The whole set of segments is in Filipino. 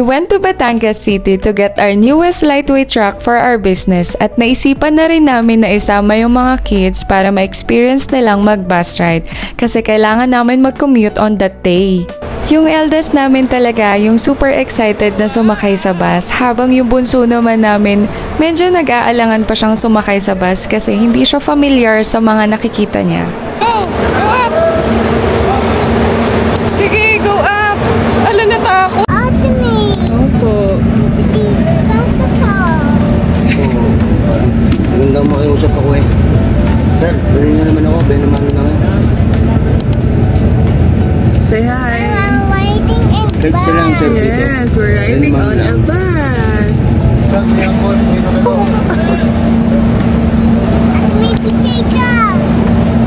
went to Batangas City to get our newest lightweight truck for our business at naisipan na rin namin na isama yung mga kids para ma-experience nilang mag-bus ride kasi kailangan namin mag-commute on that day. Yung eldest namin talaga yung super excited na sumakay sa bus habang yung bunso naman namin medyo nag-aalangan pa siyang sumakay sa bus kasi hindi siya familiar sa mga nakikita niya. Go! Go up! Sige, go up! Ala na tako! Opo. Magandang makiusap ako eh. Sir, bali na naman ako. Bali naman na nga. Say hi! Kahit ka lang, sir. Yes, we're riding on a bus!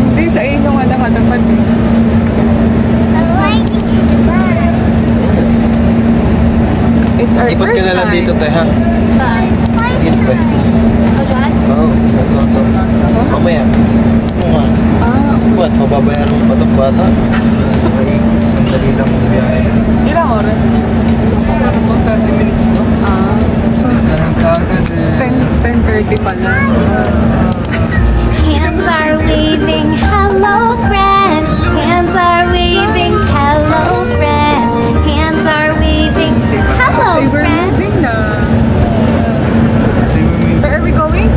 Hindi, sa inyo nga nakatapat eh. It's our Ikot first ka na lang time. dito, te, ha? Dito ba? Oo, nasa ito. Mamaya. Ba't mababayaran mo pa itong bata? Sandali lang ang biyahe. Ilang oras? 30 minutes, no? Kagad eh. 10:30 pa lang. Hands are waving, hello friends. Hands are waving, hello friends. Hands are waving, hello Say we're friends. moving na. Where are we going?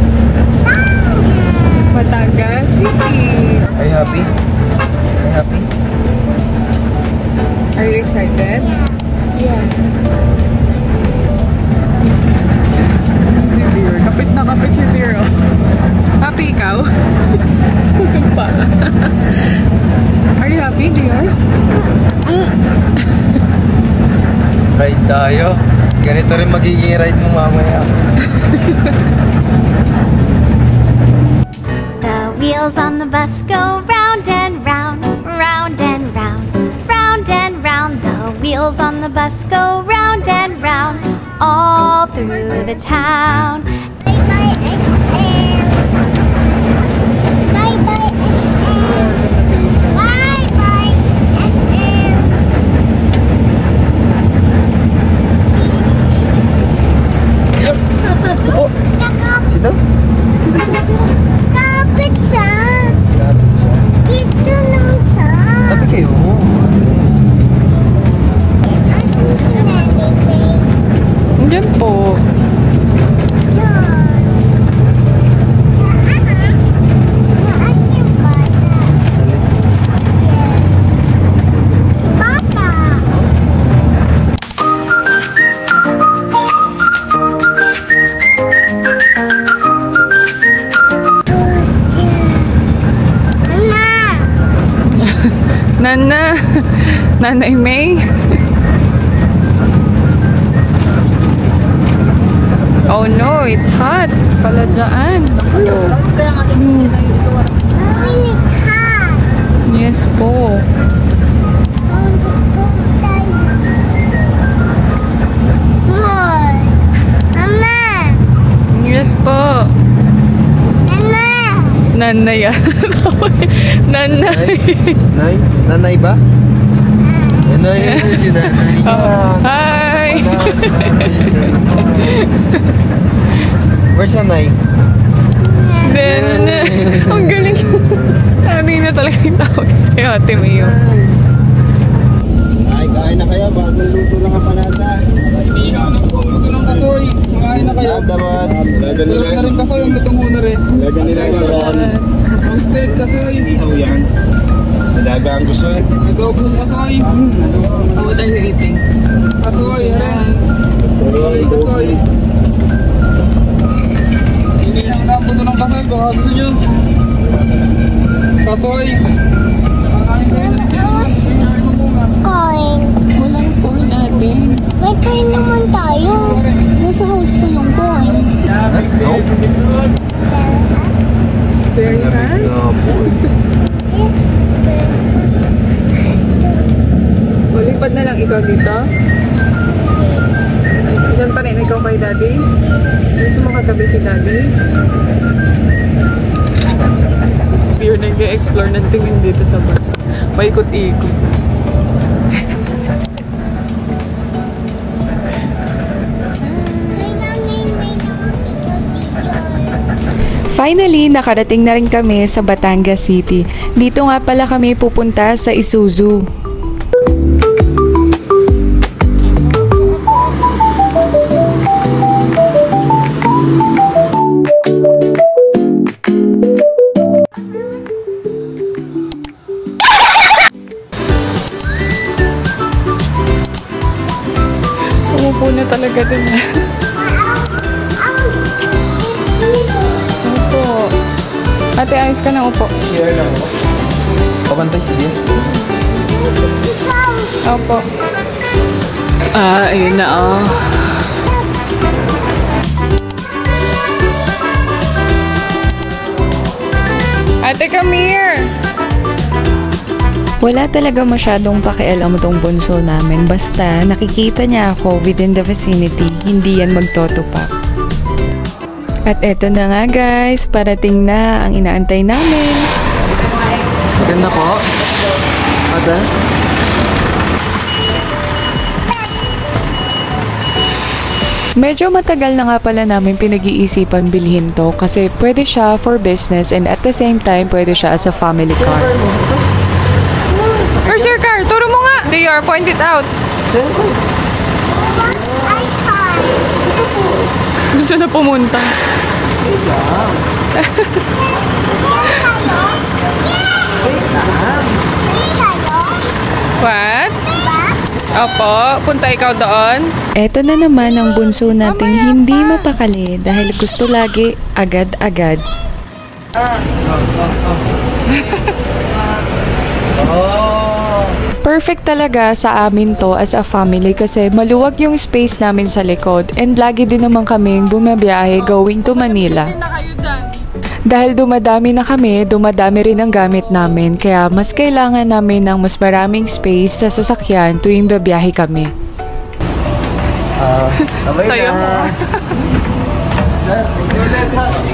Batangas City. Are you happy? Are you happy? Are you excited? Yeah. Si Dear. Kapit na kapit si Dear. Oh. Happy ikaw? Para. Are you happy, Dear? Ride tayo. Ganito rin magiging ride mo mamaya. The wheels on the bus go round and round, round and round, round and round. The wheels on the bus go round and round, all through the town. Sino? Kapit sa dito lang sa Tabi kayo. Diyan po. Nana, Nanay May. Oh no, it's hot pala dyan. Yes po. Yes po. Nanay ah. Nanay. Nay? Nanay ba? Nanay. Si nanay. Oh, hi! Where's nanay? Then, ang galing. Hindi na talaga yung tawag sa'yo, Ate Mayo. Ay, kain na kayo. Bagong luto lang ang panata. Hindi ka ng luto ng kasoy. Makain na kayo. Damas. Tulog na rin kasoy. Ang lutong muna rin. Lagan nila yan. Roasted kasoy. Ito yan. Dalaga ang gusto eh. Adobong kasoy. What are you eating? Kasoy. Kasoy. Kasoy. Hindi lang nabuto ng kasoy. Baka gusto nyo. Kasoy. Kakain kayo na Coin. Walang corn natin. May coin naman tayo. Nasa house ko yung corn. Very nice. Lipad na lang ikaw dito. Diyan pa rin ikaw kay Daddy. Gusto mo katabi si Daddy. Pure nag-explore ng tingin dito sa bus. Paikot-ikot. Finally, nakarating na rin kami sa Batangas City. Dito nga pala kami pupunta sa Isuzu. Umupo na talaga din. Opo. Ate, ayos ka na upo. Share lang mo. Pabantay si Dean. Opo. Ayun na Ate, come here! Wala talaga masyadong pakialam tong bunso namin. Basta nakikita niya ako within the vicinity, hindi yan magtotopak. At eto na nga guys, parating na ang inaantay namin. Maganda po. Ate? Medyo matagal na nga pala namin pinag-iisipan bilhin to kasi pwede siya for business and at the same time pwede siya as a family car. Where's your car? Turo mo nga! They are, point it out. Gusto na pumunta. What? Opo, punta ikaw doon. Eto na naman ang bunso nating hindi mapakali dahil gusto lagi agad-agad. Perfect talaga sa amin to as a family kasi maluwag yung space namin sa likod and lagi din naman kaming bumabiyahe going to Manila. Dahil dumadami na kami, dumadami rin ang gamit namin kaya mas kailangan namin ng mas maraming space sa sasakyan tuwing babiyahe kami. Sayo mo.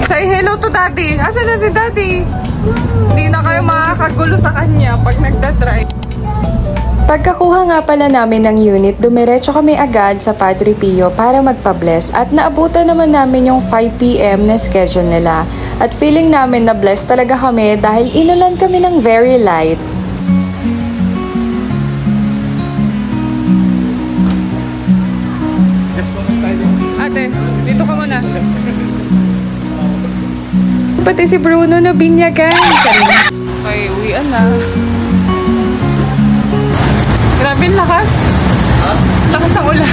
Say hello to daddy. Asan na si daddy? Hindi na kayo makakagulo sa kanya pag nagdadrive. Pagkakuha nga pala namin ng unit, dumiretso kami agad sa Padre Pio para magpa-bless at naabutan naman namin yung 5 PM na schedule nila. At feeling namin na blessed talaga kami dahil inulan kami ng very light. Ate, dito ka muna. Pati si Bruno na binyagan. Okay, uwian na. Grabe ang lakas. Lakas ng ulan.